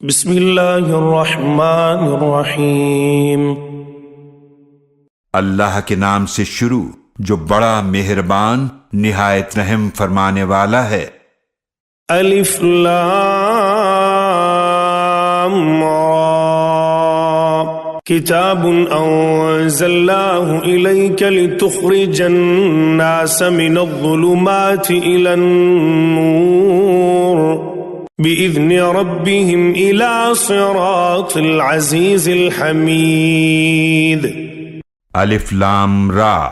بسم اللہ الرحمن الرحیم۔ اللہ کے نام سے شروع جو بڑا مہربان نہایت رحم فرمانے والا ہے۔ الف لام را کتاب انزلناه الیک لتخرج الناس من الظلمات الى النور بِإِذْنِ رَبِّهِمْ إِلَى صِرَاطِ الْعَزِيزِ الْحَمِيدِ۔ الف لام را،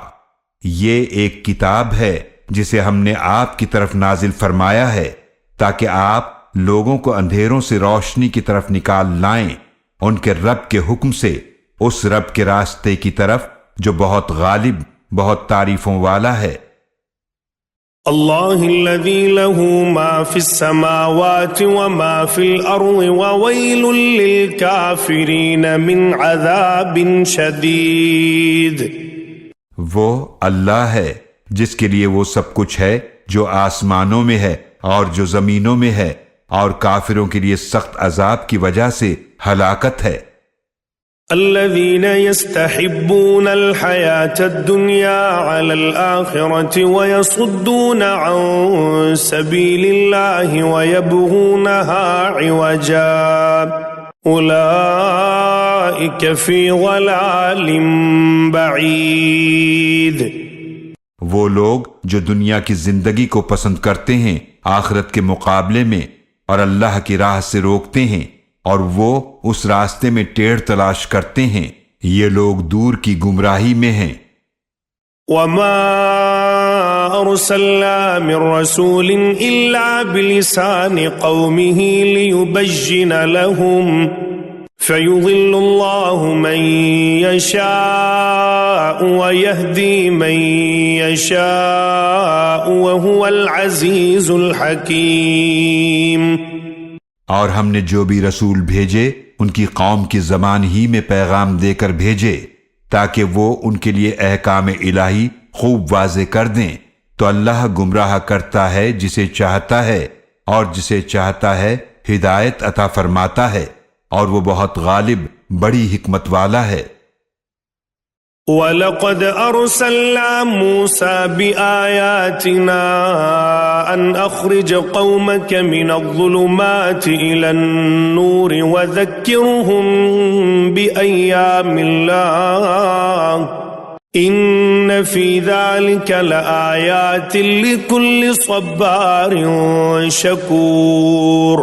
یہ ایک کتاب ہے جسے ہم نے آپ کی طرف نازل فرمایا ہے تاکہ آپ لوگوں کو اندھیروں سے روشنی کی طرف نکال لائیں ان کے رب کے حکم سے، اس رب کے راستے کی طرف جو بہت غالب، بہت تعریفوں والا ہے۔ اللہ الذی له ما فی السماوات وما فی الارض وویل للکافرین من عذاب شدید۔ وہ اللہ ہے جس کے لیے وہ سب کچھ ہے جو آسمانوں میں ہے اور جو زمینوں میں ہے، اور کافروں کے لیے سخت عذاب کی وجہ سے ہلاکت ہے۔ الذين يستحبون الحياة الدنيا على الآخرة ويصدون عن سبيل الله ويبغونها عوجا أولئك في ضلال بعيد۔ وہ لوگ جو دنیا کی زندگی کو پسند کرتے ہیں آخرت کے مقابلے میں، اور اللہ کی راہ سے روکتے ہیں اور وہ اس راستے میں ٹیڑھ تلاش کرتے ہیں، یہ لوگ دور کی گمراہی میں ہیں۔ وما ارسلنا من رسول الا بلسان قومه ليبين لهم فيضل الله من يشاء ويهدي من يشاء وهو العزيز الحكيم۔ اور ہم نے جو بھی رسول بھیجے ان کی قوم کی زبان ہی میں پیغام دے کر بھیجے تاکہ وہ ان کے لیے احکام الہی خوب واضح کر دیں، تو اللہ گمراہ کرتا ہے جسے چاہتا ہے اور جسے چاہتا ہے ہدایت عطا فرماتا ہے، اور وہ بہت غالب، بڑی حکمت والا ہے۔ وَلَقَدْ أَرْسَلْنَا مُوسَى بِآيَاتِنَا أَنْ أَخْرِجْ قَوْمَكَ مِنَ الظُّلُمَاتِ إِلَى النُّورِ وَذَكِّرْهُمْ بِأَيَّامِ اللَّهِ إِنَّ فِي ذَلِكَ لَآيَاتٍ لِكُلِّ صَبَّارٍ شَكُورٍ۔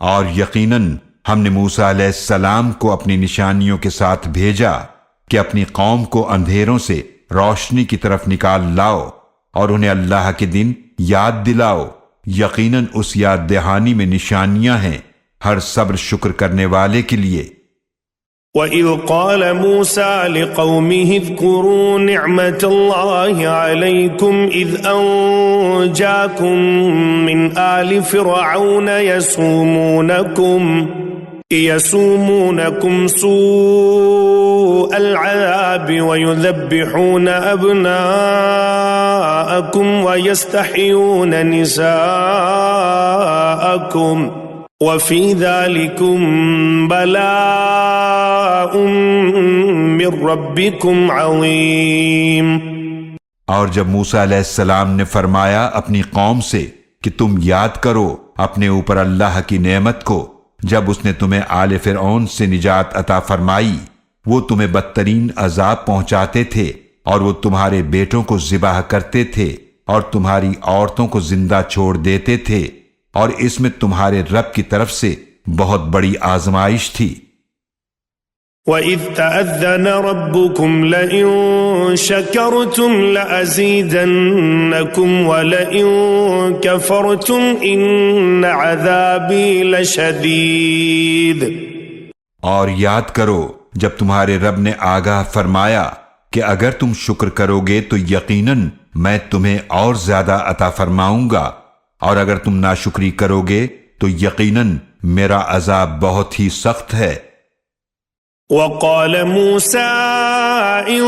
اور یقیناً ہم نے موسیٰ علیہ السلام کو اپنی نشانیوں کے ساتھ بھیجا کہ اپنی قوم کو اندھیروں سے روشنی کی طرف نکال لاؤ اور انہیں اللہ کے دن یاد دلاؤ، یقیناً اس یاد دہانی میں نشانیاں ہیں ہر صبر شکر کرنے والے کے لیے۔ وَإِذْ قَالَ مُوسَى لِقَوْمِهِ اذْكُرُوا نِعْمَةَ اللَّهِ عَلَيْكُمْ إِذْ أَنْجَاكُمْ مِنْ آلِ فِرْعَوْنَ يَسُومُونَكُمْ سُوءَ الْعَذَابِ وَيُذَبِّحُونَ أَبْنَاءَكُمْ وَيَسْتَحْيُونَ نِسَاءَكُمْ وَفِي ذَلِكُمْ بَلَاءٌ مِّن رَّبِّكُمْ عَظِيمٌ۔ اور جب موسیٰ علیہ السلام نے فرمایا اپنی قوم سے کہ تم یاد کرو اپنے اوپر اللہ کی نعمت کو جب اس نے تمہیں آل فرعون سے نجات عطا فرمائی، وہ تمہیں بدترین عذاب پہنچاتے تھے اور وہ تمہارے بیٹوں کو ذبح کرتے تھے اور تمہاری عورتوں کو زندہ چھوڑ دیتے تھے، اور اس میں تمہارے رب کی طرف سے بہت بڑی آزمائش تھی۔ وَإِذْ تَأَذَّنَ رَبُّكُمْ لَئِن شَكَرْتُمْ لَأَزِيدَنَّكُمْ وَلَئِن كَفَرْتُمْ إِنَّ عَذَابِي لَشَدِيدٌ۔ اور یاد کرو جب تمہارے رب نے آگاہ فرمایا کہ اگر تم شکر کرو گے تو یقیناً میں تمہیں اور زیادہ عطا فرماؤں گا، اور اگر تم ناشکری کرو گے تو یقیناً میرا عذاب بہت ہی سخت ہے۔ وقال موسى إن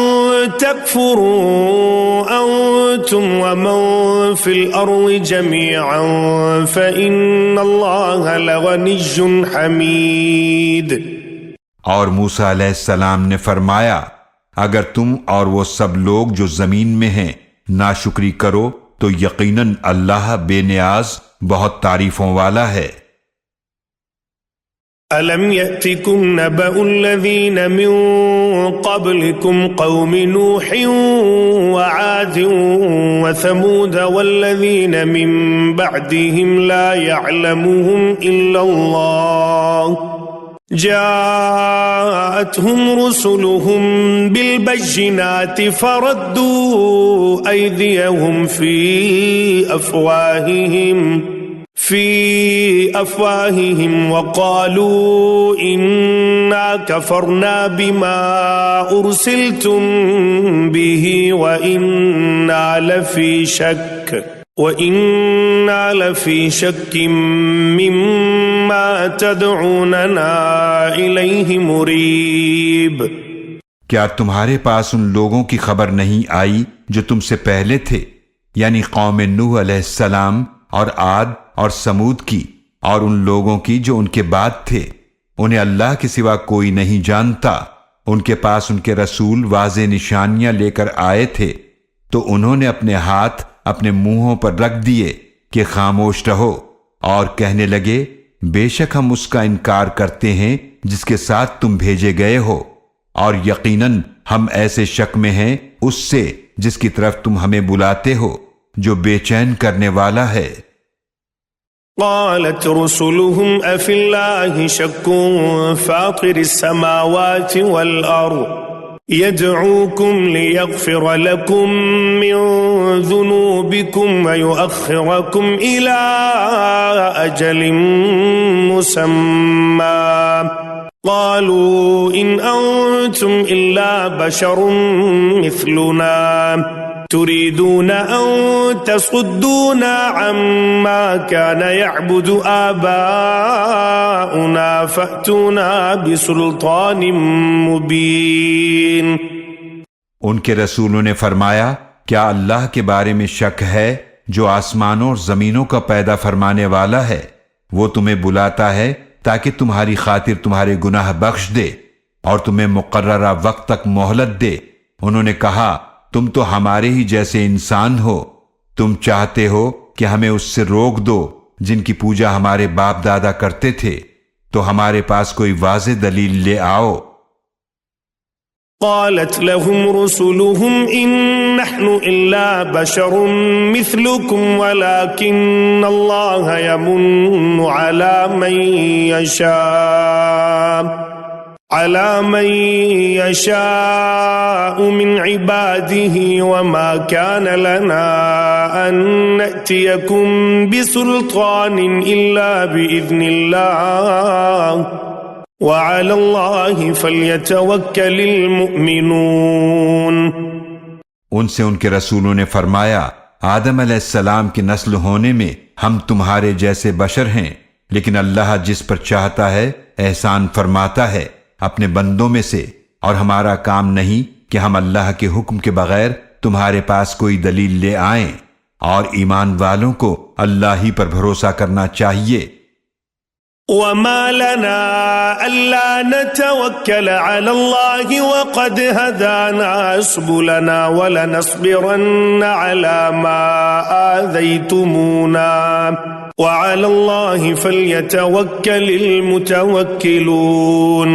تكفروا أنتم ومن في الأرض جميعا فإن الله لغني حميد۔ اور موسیٰ علیہ السلام نے فرمایا اگر تم اور وہ سب لوگ جو زمین میں ہیں ناشکری کرو تو یقیناً اللہ بے نیاز بہت تعریفوں والا ہے۔ أَلَمْ يَأْتِكُمْ نَبَأُ الَّذِينَ مِنْ قَبْلِكُمْ قَوْمِ نُوحٍ وَعَادٍ وَثَمُودَ وَالَّذِينَ مِنْ بَعْدِهِمْ لَا يَعْلَمُهُمْ إِلَّا اللَّهُ جاءتهم رسلهم بالبينات فردوا أيديهم في أفواههم وقالوا إنا كفرنا بما أرسلتم به وإنا لفي شك مما تدعوننا إليه مريب۔ کیا تمہارے پاس ان لوگوں کی خبر نہیں آئی جو تم سے پہلے تھے، یعنی قوم نوح علیہ السلام اور عاد اور سمود کی، اور ان لوگوں کی جو ان کے بعد تھے؟ انہیں اللہ کے سوا کوئی نہیں جانتا۔ ان کے پاس ان کے رسول واضح نشانیاں لے کر آئے تھے تو انہوں نے اپنے ہاتھ اپنے منہوں پر رکھ دیے کہ خاموش رہو، اور کہنے لگے بے شک ہم اس کا انکار کرتے ہیں جس کے ساتھ تم بھیجے گئے ہو، اور یقیناً ہم ایسے شک میں ہیں اس سے جس کی طرف تم ہمیں بلاتے ہو جو بے چین کرنے والا ہے۔ قالت رسلهم أفي الله شك فاطر السماوات والأرض يدعوكم ليغفر لكم من ذنوبكم ويؤخركم إلى أجل مسمى قالوا إن أنتم إلا بشر مثلنا تريدون أن تصدونا عما كان يعبد آباؤنا فأتونا بسلطان مبين۔ ان کے رسولوں نے فرمایا کیا اللہ کے بارے میں شک ہے جو آسمانوں اور زمینوں کا پیدا فرمانے والا ہے؟ وہ تمہیں بلاتا ہے تاکہ تمہاری خاطر تمہارے گناہ بخش دے اور تمہیں مقررہ وقت تک مہلت دے۔ انہوں نے کہا تم تو ہمارے ہی جیسے انسان ہو، تم چاہتے ہو کہ ہمیں اس سے روک دو جن کی پوجا ہمارے باپ دادا کرتے تھے، تو ہمارے پاس کوئی واضح دلیل لے آؤ۔ قالت لهم رسلهم إن نحن إلا بشر مثلكم ولكن الله يمن على من يشاء من عباده وما كان لنا أن نأتيكم بسلطان إلا بإذن الله وعلى الله فليتوكل المؤمنون۔ ان سے ان کے رسولوں نے فرمایا آدم علیہ السلام کی نسل ہونے میں ہم تمہارے جیسے بشر ہیں، لیکن اللہ جس پر چاہتا ہے احسان فرماتا ہے اپنے بندوں میں سے، اور ہمارا کام نہیں کہ ہم اللہ کے حکم کے بغیر تمہارے پاس کوئی دلیل لے آئیں، اور ایمان والوں کو اللہ ہی پر بھروسہ کرنا چاہیے۔ وما لنا ألا نتوكل على الله وقد هدانا سبلنا ولنصبرن على ما آذيتمونا وعلى الله فليتوكل المتوكلون۔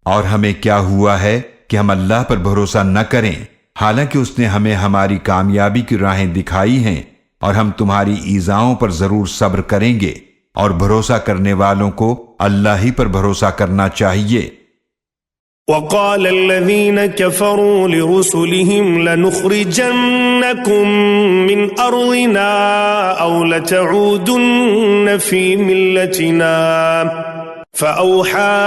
اور ہمیں کیا ہوا ہے کہ ہم اللہ پر بھروسہ نہ کریں، حالانکہ اس نے ہمیں ہماری کامیابی کی راہیں دکھائی ہیں، اور ہم تمہاری ایذاؤں پر ضرور صبر کریں گے، اور بھروسہ کرنے والوں کو اللہ ہی پر بھروسہ کرنا چاہیے۔ وقال الذين كفروا لرسلهم لنخرجنكم من أرضنا أو لتعودن في ملتنا فأوحى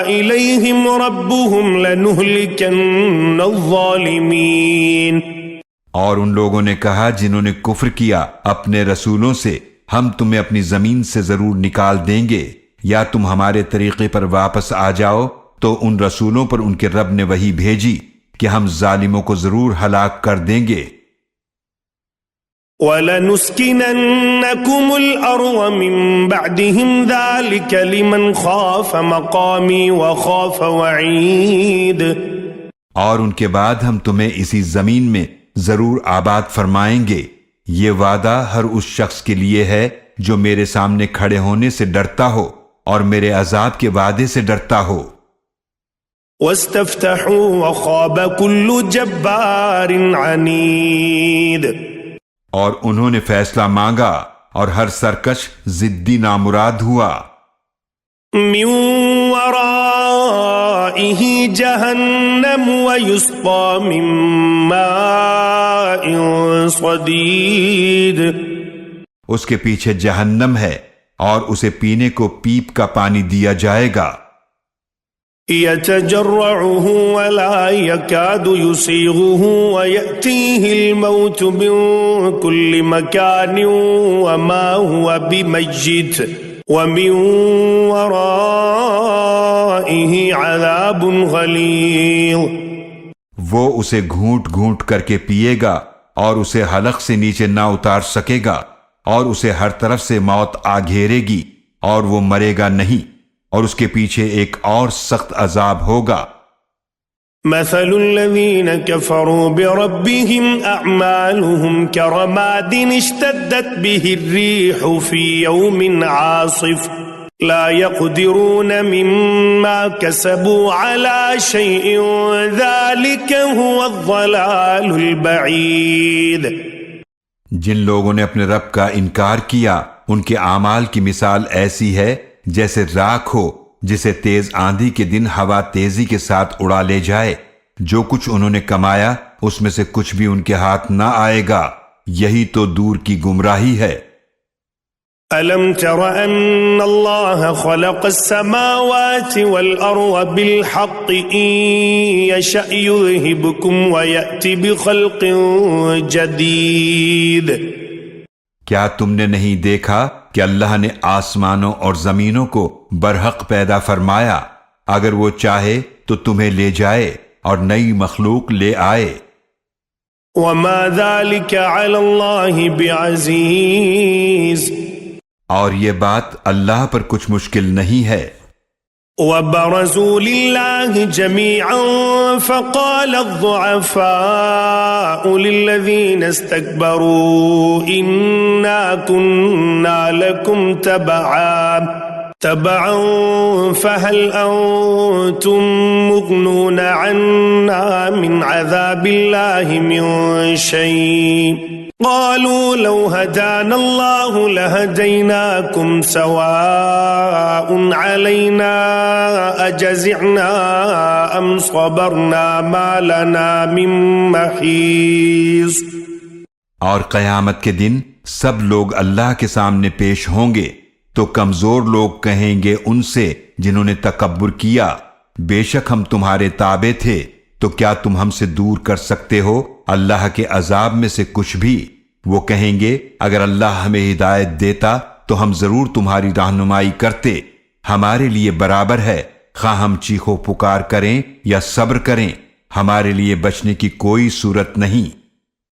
إليهم ربهم لنهلكن الظالمين۔ اور ان لوگوں نے کہا جنہوں نے کفر کیا اپنے رسولوں سے ہم تمہیں اپنی زمین سے ضرور نکال دیں گے، یا تم ہمارے طریقے پر واپس آ جاؤ تو ان رسولوں پر ان کے رب نے وحی بھیجی کہ ہم ظالموں کو ضرور ہلاک کر دیں گے۔ وَلَنُسْكِنَنَّكُمُ الْأَرْضَ مِنْ بَعْدِهِمْ ذَلِكَ لِمَنْ خَافَ مَقَامِي وَخَافَ وَعِيدِ۔ اور ان کے بعد ہم تمہیں اسی زمین میں ضرور آباد فرمائیں گے، یہ وعدہ ہر اس شخص کے لیے ہے جو میرے سامنے کھڑے ہونے سے ڈرتا ہو اور میرے عذاب کے وعدے سے ڈرتا ہو۔ وَاسْتَفْتَحُوا وَخَابَ كُلُّ جَبَّارٍ عَنِيدٍ۔ اور انہوں نے فیصلہ مانگا اور ہر سرکش ضدی نامراد ہوا۔ مِّن وَرَائِهِ جَهَنَّمُ وَيُسْقَى مِن مَّاءٍ صَدِيدٍ۔ اس کے پیچھے جہنم ہے اور اسے پینے کو پیپ کا پانی دیا جائے گا۔ يتجرعه ولا يكاد يسيغه ويأتيه الموت من كل مكان وما هو بميت ومن ورائه عذاب غليظ۔ وہ اسے گھونٹ گھونٹ کر کے پیے گا اور اسے حلق سے نیچے نہ اتار سکے گا، اور اسے ہر طرف سے موت آ گھیرے گی اور وہ مرے گا نہیں، اور اس کے پیچھے ایک اور سخت عذاب ہوگا۔ مثل الذين كفروا بربهم أعمالهم كرماد اشتدت به الريح في يوم عاصف لا يقدرون مما كسبوا على شيء ذلك هو الضلال البعيد۔ جن لوگوں نے اپنے رب کا انکار کیا ان کے اعمال کی مثال ایسی ہے جیسے راکھ ہو جسے تیز آندھی کے دن ہوا تیزی کے ساتھ اڑا لے جائے، جو کچھ انہوں نے کمایا اس میں سے کچھ بھی ان کے ہاتھ نہ آئے گا، یہی تو دور کی گمراہی ہے۔ أَلَمْ تَرَ أَنَّ اللَّهَ خَلَقَ السَّمَاوَاتِ وَالْأَرْضَ بِالْحَقِّ إِن يَشَأْ يُذْهِبْكُمْ وَيَأْتِ بِخَلْقٍ جَدِيدٍ۔ کیا تم نے نہیں دیکھا کہ اللہ نے آسمانوں اور زمینوں کو برحق پیدا فرمایا، اگر وہ چاہے تو تمہیں لے جائے اور نئی مخلوق لے آئے۔ وَمَا ذَلِكَ عَلَى اللَّهِ بِعَزِيزٍ۔ اور یہ بات اللہ پر کچھ مشکل نہیں ہے۔ وَبَرَزُوا لِلَّهِ جَمِيعًا فَقَالَ الضُّعَفَاءُ لِلَّذِينَ اسْتَكْبَرُوا إِنَّا كُنَّا لَكُمْ تَبَعًا فَهَلْ أَنْتُمْ مُغْنُونَ عَنَّا مِنْ عَذَابِ اللَّهِ مِنْ شَيْءٍ قالوا لو هدانا الله لهديناكم سواء علينا أجزعنا أم صبرنا ما لنا من محيص۔ اور قیامت کے دن سب لوگ اللہ کے سامنے پیش ہوں گے تو کمزور لوگ کہیں گے ان سے جنہوں نے تکبر کیا، بے شک ہم تمہارے تابع تھے، تو کیا تم ہم سے دور کر سکتے ہو اللہ کے عذاب میں سے کچھ بھی؟ وہ کہیں گے اگر اللہ ہمیں ہدایت دیتا تو ہم ضرور تمہاری رہنمائی کرتے، ہمارے لیے برابر ہے خواہ ہم چیخو پکار کریں یا صبر کریں، ہمارے لیے بچنے کی کوئی صورت نہیں۔